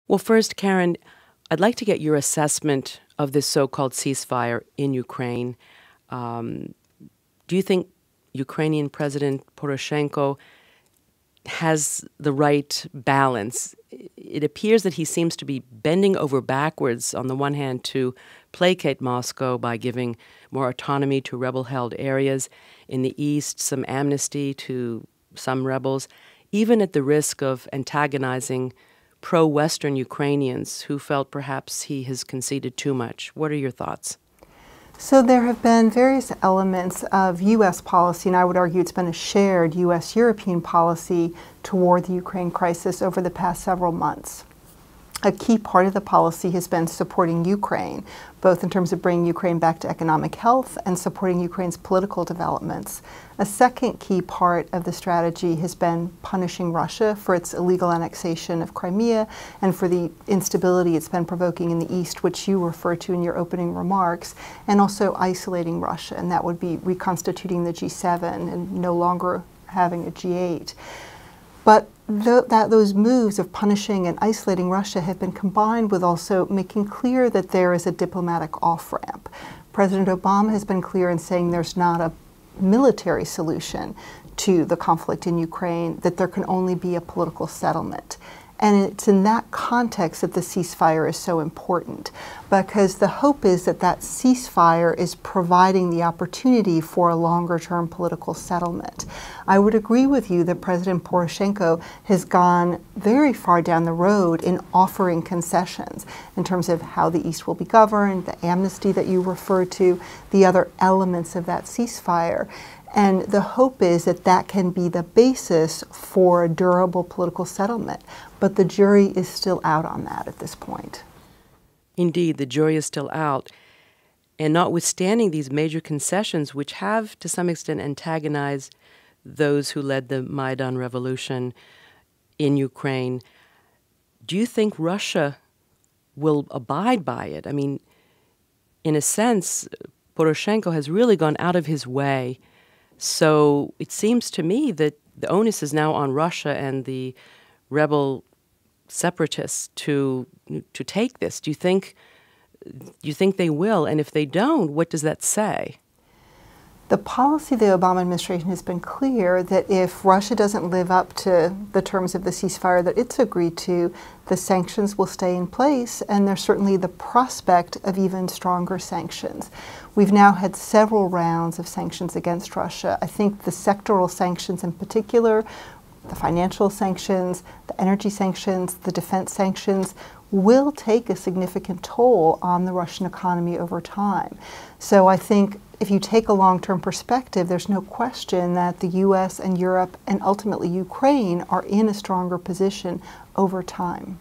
Well, first, Karen, I'd like to get your assessment of this so-called ceasefire in Ukraine. Do you think Ukrainian President Poroshenko has the right balance? It appears that he seems to be bending over backwards, on the one hand, to placate Moscow by giving more autonomy to rebel-held areas in the east, some amnesty to some rebels, even at the risk of antagonizing pro-Western Ukrainians who felt perhaps he has conceded too much. What are your thoughts? So there have been various elements of U.S. policy, and I would argue it's been a shared U.S.-European policy toward the Ukraine crisis over the past several months. A key part of the policy has been supporting Ukraine, both in terms of bringing Ukraine back to economic health and supporting Ukraine's political developments. A second key part of the strategy has been punishing Russia for its illegal annexation of Crimea and for the instability it's been provoking in the East, which you referred to in your opening remarks, and also isolating Russia, and that would be reconstituting the G7 and no longer having a G8. But those moves of punishing and isolating Russia have been combined with also making clear that there is a diplomatic off-ramp. President Obama has been clear in saying there's not a military solution to the conflict in Ukraine, that there can only be a political settlement. And it's in that context that the ceasefire is so important, because the hope is that that ceasefire is providing the opportunity for a longer-term political settlement. I would agree with you that President Poroshenko has gone very far down the road in offering concessions in terms of how the East will be governed, the amnesty that you referred to, the other elements of that ceasefire. And the hope is that that can be the basis for a durable political settlement. But the jury is still out on that at this point. Indeed, the jury is still out. And notwithstanding these major concessions, which have to some extent antagonized those who led the Maidan revolution in Ukraine, do you think Russia will abide by it? I mean, in a sense, Poroshenko has really gone out of his way. So it seems to me that the onus is now on Russia and the rebel separatists to take this. Do you think they will? And if they don't, what does that say? The policy of the Obama administration has been clear that if Russia doesn't live up to the terms of the ceasefire that it's agreed to, the sanctions will stay in place, and there's certainly the prospect of even stronger sanctions. We've now had several rounds of sanctions against Russia. I think the sectoral sanctions in particular, the financial sanctions, the energy sanctions, the defense sanctions, will take a significant toll on the Russian economy over time. So I think if you take a long-term perspective, there's no question that the U.S. and Europe and ultimately Ukraine are in a stronger position over time.